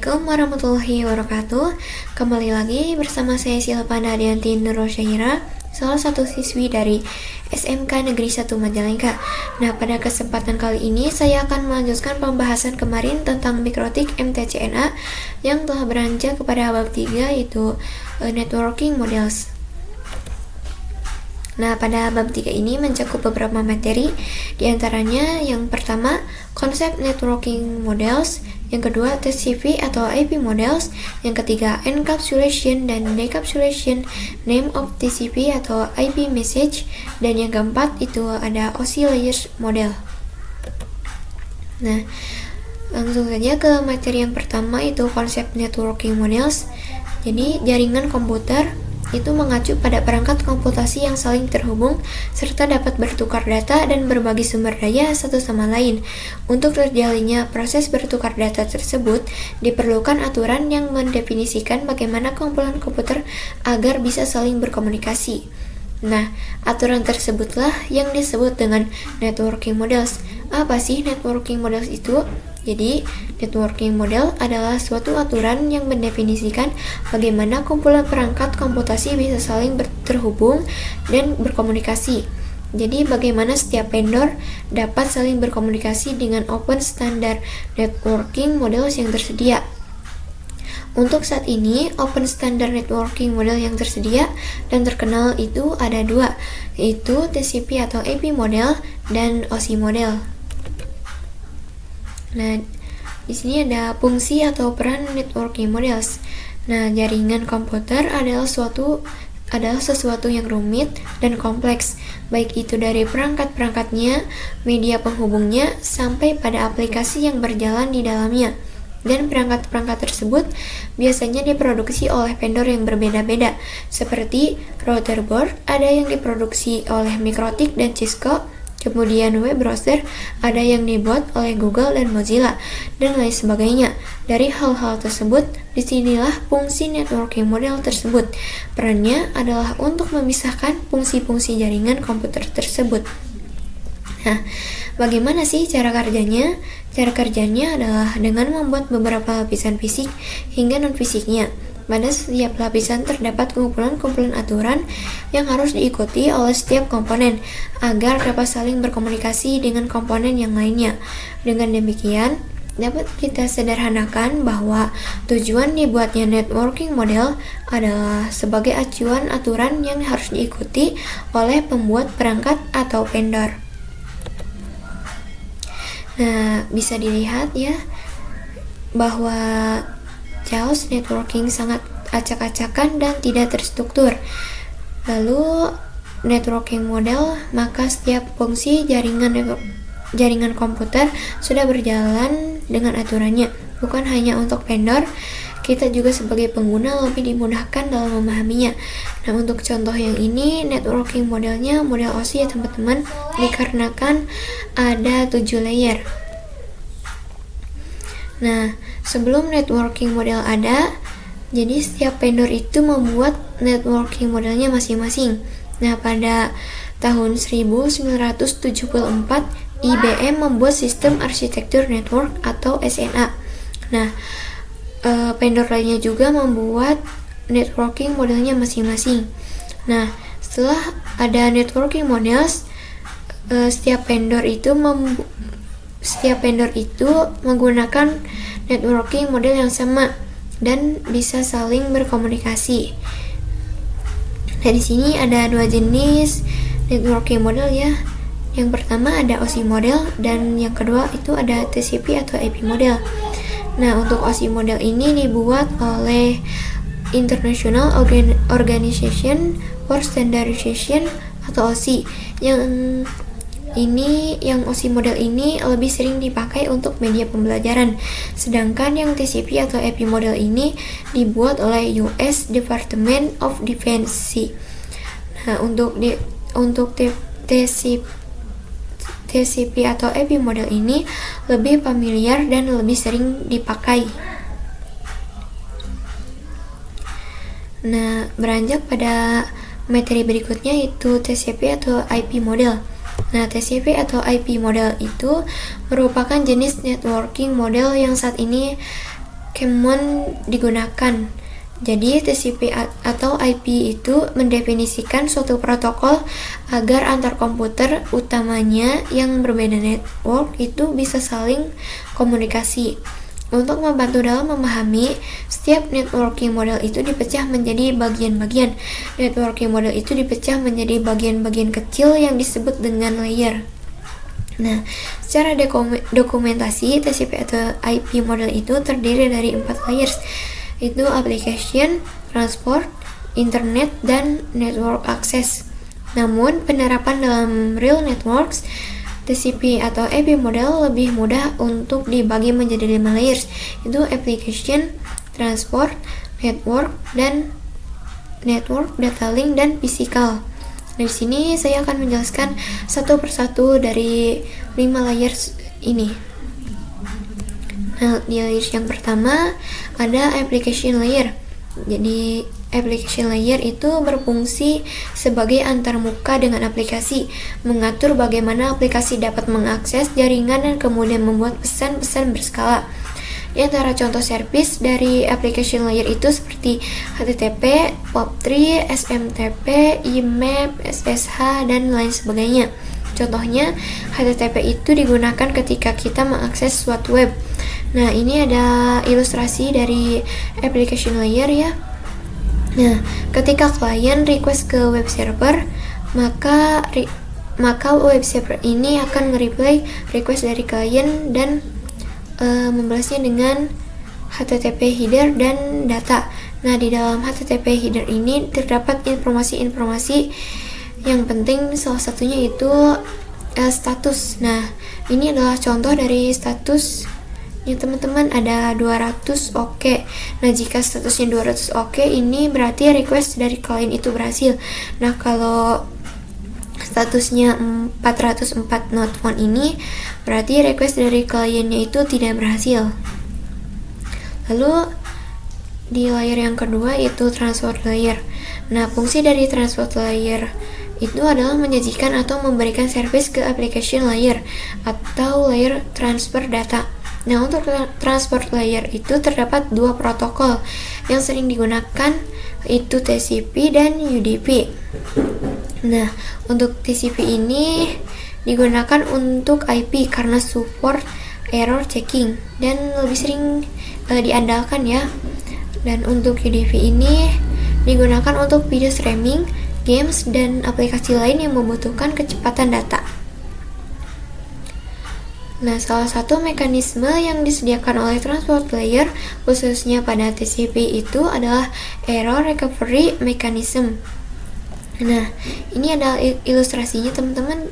Assalamualaikum warahmatullahi wabarakatuh. Kembali lagi bersama saya Silpa Nadianti Nurosyaira, salah satu siswi dari SMK Negeri 1 Majalengka. Nah, pada kesempatan kali ini saya akan melanjutkan pembahasan kemarin tentang mikrotik MTCNA yang telah beranjak kepada bab 3, yaitu Networking Models. Nah, pada bab 3 ini mencakup beberapa materi, diantaranya yang pertama, konsep networking models, yang kedua, TCP atau IP models, yang ketiga, encapsulation dan decapsulation, name of TCP atau IP message, dan yang keempat itu ada OSI layers model. Nah, langsung saja ke materi yang pertama, itu konsep networking models. Jadi, jaringan komputer itu mengacu pada perangkat komputasi yang saling terhubung serta dapat bertukar data dan berbagi sumber daya satu sama lain. Untuk terjalinnya proses bertukar data tersebut, diperlukan aturan yang mendefinisikan bagaimana kumpulan komputer agar bisa saling berkomunikasi. Nah, aturan tersebutlah yang disebut dengan networking models. Apa sih networking models itu? Jadi, networking model adalah suatu aturan yang mendefinisikan bagaimana kumpulan perangkat komputasi bisa saling terhubung dan berkomunikasi. Jadi, bagaimana setiap vendor dapat saling berkomunikasi dengan open standard networking models yang tersedia. Untuk saat ini, open standard networking model yang tersedia dan terkenal itu ada dua, yaitu TCP atau IP model dan OSI model. Nah, di sini ada fungsi atau peran networking models. Nah, jaringan komputer adalah sesuatu yang rumit dan kompleks, baik itu dari perangkat-perangkatnya, media penghubungnya, sampai pada aplikasi yang berjalan di dalamnya. Dan perangkat-perangkat tersebut biasanya diproduksi oleh vendor yang berbeda-beda, seperti router board ada yang diproduksi oleh Mikrotik dan Cisco, kemudian web browser ada yang dibuat oleh Google dan Mozilla, dan lain sebagainya. Dari hal-hal tersebut, disinilah fungsi networking model tersebut. Perannya adalah untuk memisahkan fungsi-fungsi jaringan komputer tersebut. Nah, bagaimana sih cara kerjanya? Cara kerjanya adalah dengan membuat beberapa lapisan fisik hingga non-fisiknya. Pada setiap lapisan terdapat kumpulan-kumpulan aturan yang harus diikuti oleh setiap komponen agar dapat saling berkomunikasi dengan komponen yang lainnya. Dengan demikian, dapat kita sederhanakan bahwa tujuan dibuatnya networking model adalah sebagai acuan aturan yang harus diikuti oleh pembuat perangkat atau vendor. Nah, bisa dilihat ya bahwa chaos networking sangat acak-acakan dan tidak terstruktur. Lalu networking model, maka setiap fungsi jaringan komputer sudah berjalan dengan aturannya. Bukan hanya untuk vendor, kita juga sebagai pengguna lebih dimudahkan dalam memahaminya. Nah, untuk contoh yang ini, networking modelnya model OSI ya teman-teman, dikarenakan ada 7 layer. Nah, sebelum networking model ada, jadi setiap vendor itu membuat networking modelnya masing-masing. Nah, pada tahun 1974, IBM membuat sistem arsitektur network atau SNA. Nah, vendor lainnya juga membuat networking modelnya masing-masing. Nah, setelah ada networking models, setiap vendor itu menggunakan networking model yang sama dan bisa saling berkomunikasi. Nah, di sini ada dua jenis networking model ya. Yang pertama ada OSI model dan yang kedua itu ada TCP atau IP model. Nah, untuk OSI model ini dibuat oleh International Organization for Standardization atau OSI. Yang OSI model ini lebih sering dipakai untuk media pembelajaran, sedangkan yang TCP atau IP model ini dibuat oleh US Department of Defense. Nah, untuk TCP atau IP model ini lebih familiar dan lebih sering dipakai. Nah, beranjak pada materi berikutnya yaitu TCP atau IP model. Nah, TCP atau IP model itu merupakan jenis networking model yang saat ini common digunakan. Jadi TCP atau IP itu mendefinisikan suatu protokol agar antar komputer utamanya yang berbeda network itu bisa saling komunikasi. Untuk membantu dalam memahami, setiap networking model itu dipecah menjadi bagian-bagian. Networking model itu dipecah menjadi bagian-bagian kecil yang disebut dengan layer. Nah, secara dokumentasi, TCP atau IP model itu terdiri dari 4 layers, itu application, transport, internet, dan network access. Namun, penerapan dalam real networks, TCP atau IP model lebih mudah untuk dibagi menjadi 5 layers, itu application, transport, network, data link, dan physical. Dari sini saya akan menjelaskan satu persatu dari 5 layers ini. Nah, di layers yang pertama ada application layer. Jadi application layer itu berfungsi sebagai antarmuka dengan aplikasi, mengatur bagaimana aplikasi dapat mengakses jaringan dan kemudian membuat pesan-pesan berskala. Di antara contoh service dari application layer itu seperti HTTP, POP3, SMTP, IMAP, SSH, dan lain sebagainya. Contohnya, HTTP itu digunakan ketika kita mengakses suatu web. Nah, ini ada ilustrasi dari application layer ya. Nah, ketika klien request ke web server, maka web server ini akan nge-reply request dari klien dan membalasnya dengan HTTP header dan data. Nah, di dalam HTTP header ini terdapat informasi-informasi yang penting, salah satunya itu status. Nah, ini adalah contoh dari status ya teman-teman, ada 200 oke. Nah, jika statusnya 200 oke, ini berarti request dari klien itu berhasil. Nah, kalau statusnya 404 not found ini berarti request dari kliennya itu tidak berhasil. Lalu di layer yang kedua itu transport layer. Nah, fungsi dari transport layer itu adalah menyajikan atau memberikan service ke application layer atau layer transfer data. Nah, untuk transport layer itu terdapat 2 protokol yang sering digunakan, itu TCP dan UDP. Nah, untuk TCP ini digunakan untuk IP karena support error checking dan lebih sering diandalkan ya. Dan untuk UDP ini digunakan untuk video streaming, games, dan aplikasi lain yang membutuhkan kecepatan data. Nah, salah satu mekanisme yang disediakan oleh transport layer khususnya pada TCP itu adalah error recovery mechanism. Nah, ini adalah ilustrasinya teman-teman.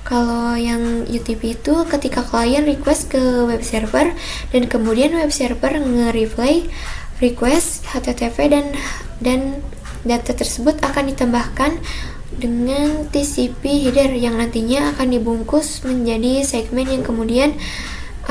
Kalau yang UDP itu ketika klien request ke web server dan kemudian web server nge-reply request HTTP dan data tersebut akan ditambahkan dengan TCP header yang nantinya akan dibungkus menjadi segmen yang kemudian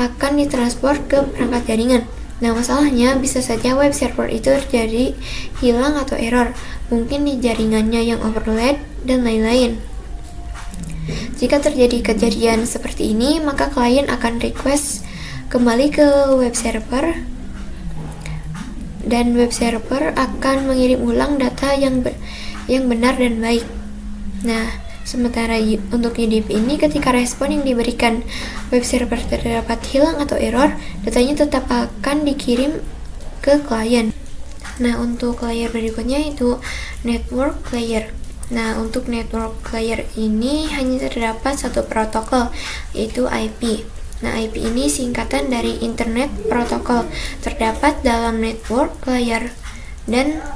akan ditransport ke perangkat jaringan. Nah, masalahnya bisa saja web server itu terjadi hilang atau error, mungkin di jaringannya yang overload dan lain-lain. Jika terjadi kejadian seperti ini, maka klien akan request kembali ke web server dan web server akan mengirim ulang data yang benar dan baik. Nah, sementara untuk UDP ini ketika respon yang diberikan web server terdapat hilang atau error, datanya tetap akan dikirim ke klien. Nah, untuk layer berikutnya itu network layer. Nah, untuk network layer ini hanya terdapat satu protokol, yaitu IP. Nah, IP ini singkatan dari Internet Protocol, terdapat dalam network layer dan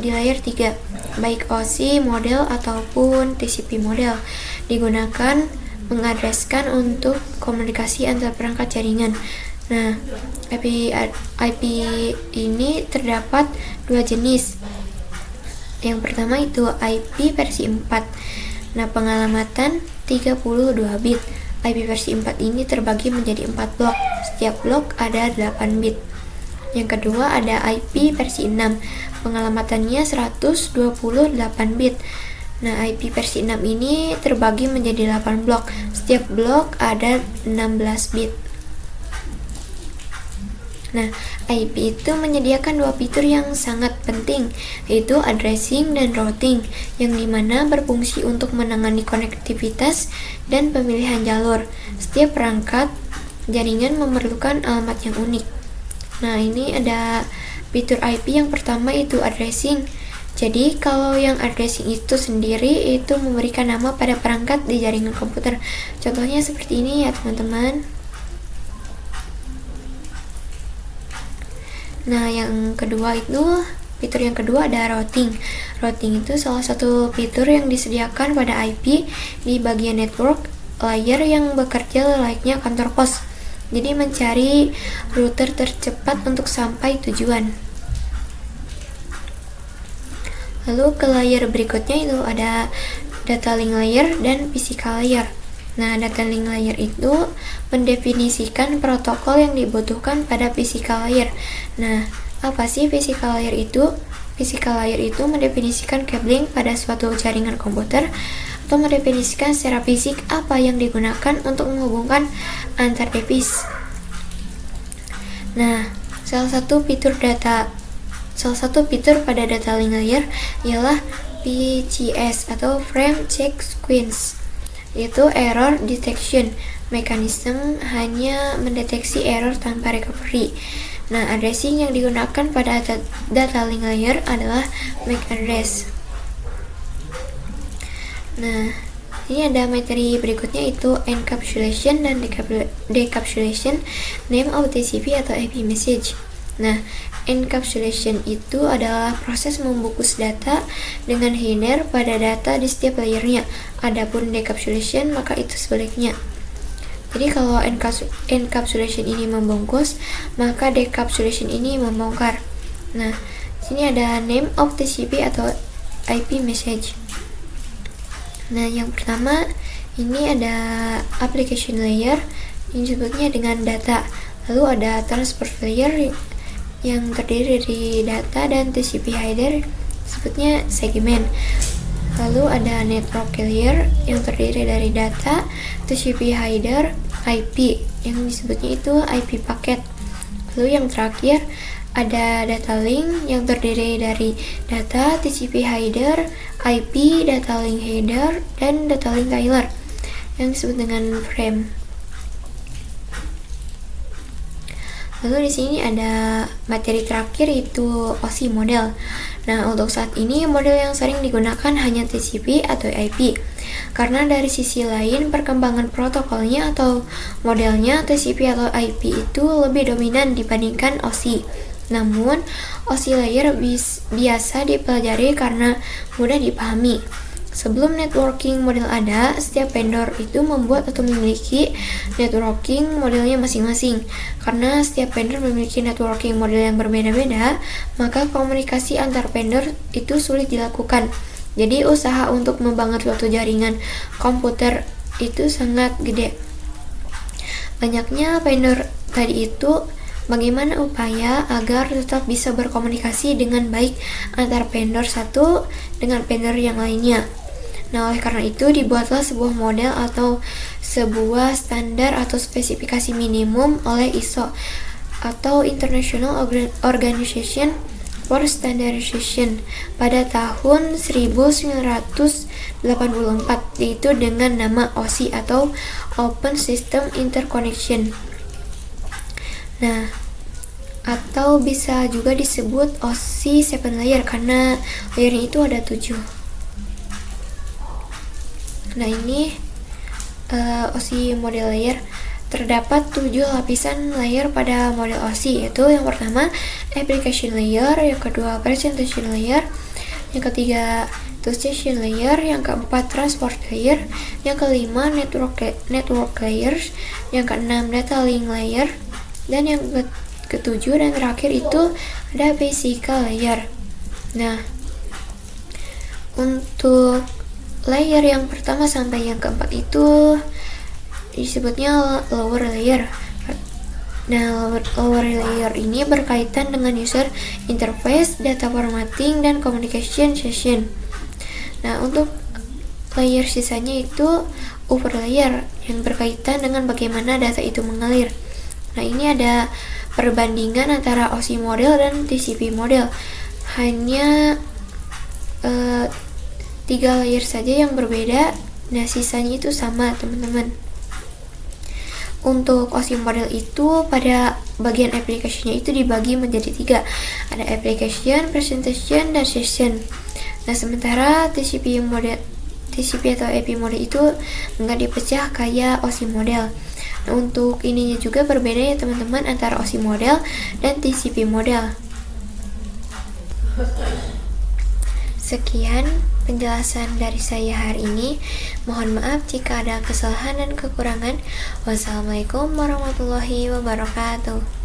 di layer 3, baik OSI model ataupun TCP model, digunakan mengadreskan untuk komunikasi antar perangkat jaringan. Nah, IP ini terdapat 2 jenis. Yang pertama itu IP versi 4. Nah, pengalamatan 32 bit. IP versi 4 ini terbagi menjadi 4 blok. Setiap blok ada 8 bit. Yang kedua ada IP versi 6. Pengalamatannya 128 bit. Nah, IP versi 6 ini terbagi menjadi 8 blok. Setiap blok ada 16 bit. Nah, IP itu menyediakan dua fitur yang sangat penting, yaitu addressing dan routing, yang dimana berfungsi untuk menangani konektivitas dan pemilihan jalur. Setiap perangkat jaringan memerlukan alamat yang unik. Nah, ini ada fitur IP yang pertama itu addressing. Jadi, kalau yang addressing itu sendiri itu memberikan nama pada perangkat di jaringan komputer. Contohnya seperti ini ya, teman-teman. Nah, yang kedua itu fitur yang kedua ada routing. Routing itu salah satu fitur yang disediakan pada IP di bagian network layer yang bekerja layaknya kantor pos. Jadi mencari router tercepat untuk sampai tujuan. Lalu ke layer berikutnya itu ada data link layer dan physical layer. Nah, data link layer itu mendefinisikan protokol yang dibutuhkan pada physical layer. Nah, apa sih physical layer itu? Physical layer itu mendefinisikan cabling pada suatu jaringan komputer atau mendefinisikan secara fisik apa yang digunakan untuk menghubungkan antar device. Nah, salah satu fitur pada data link layer ialah PCS atau Frame Check Sequence, yaitu error detection mechanism, hanya mendeteksi error tanpa recovery. Nah, addressing yang digunakan pada data link layer adalah MAC address. Nah, ini ada materi berikutnya itu encapsulation dan decapsulation name of TCP atau IP message. Nah, encapsulation itu adalah proses membungkus data dengan header pada data di setiap layernya. Adapun decapsulation maka itu sebaliknya. Jadi kalau encapsulation ini membungkus, maka decapsulation ini membongkar. Nah, sini ada name of TCP atau IP message. Nah, yang pertama ini ada application layer yang disebutnya dengan data. Lalu ada transport layer yang terdiri dari data dan TCP header disebutnya segmen. Lalu ada network layer yang terdiri dari data, TCP header, IP yang disebutnya itu IP paket. Lalu yang terakhir ada data link yang terdiri dari data, TCP header, IP, data link header, dan data link trailer yang disebut dengan frame. Lalu di sini ada materi terakhir itu OSI model. Nah, untuk saat ini model yang sering digunakan hanya TCP atau IP. Karena dari sisi lain perkembangan protokolnya atau modelnya TCP atau IP itu lebih dominan dibandingkan OSI. Namun, OSI layer biasa dipelajari karena mudah dipahami. Sebelum networking model ada, setiap vendor itu membuat atau memiliki networking modelnya masing-masing. Karena setiap vendor memiliki networking model yang berbeda-beda, maka komunikasi antar vendor itu sulit dilakukan. Jadi usaha untuk membangun suatu jaringan komputer itu sangat gede. Banyaknya vendor tadi itu bagaimana upaya agar tetap bisa berkomunikasi dengan baik antar vendor satu dengan vendor yang lainnya. Nah, oleh karena itu dibuatlah sebuah model atau sebuah standar atau spesifikasi minimum oleh ISO atau International Organization for Standardization pada tahun 1984, yaitu dengan nama OSI atau Open System Interconnection. Nah, atau bisa juga disebut OSI 7 layer karena layernya itu ada 7. Nah, ini OSI model layer. Terdapat 7 lapisan layer pada model OSI, yaitu yang pertama application layer, yang kedua presentation layer, yang ketiga station layer, yang keempat transport layer, yang kelima network layers, yang keenam data link layer, dan yang ketujuh dan terakhir itu ada physical layer. Nah, untuk layer yang pertama sampai yang keempat itu disebutnya lower layer. Nah, lower layer ini berkaitan dengan user interface, data formatting, dan communication session. Nah, untuk layer sisanya itu upper layer yang berkaitan dengan bagaimana data itu mengalir. Nah, ini ada perbandingan antara OSI model dan TCP model. Hanya 3 layer saja yang berbeda, nah sisanya itu sama teman-teman. Untuk OSI model itu pada bagian application-nya itu dibagi menjadi 3. Ada application, presentation, dan session. Nah, sementara TCP atau IP model itu nggak dipecah kayak OSI model. Nah, untuk ininya juga berbeda ya teman-teman antara OSI model dan TCP model. Sekian penjelasan dari saya hari ini. Mohon maaf jika ada kesalahan dan kekurangan. Wassalamualaikum warahmatullahi wabarakatuh.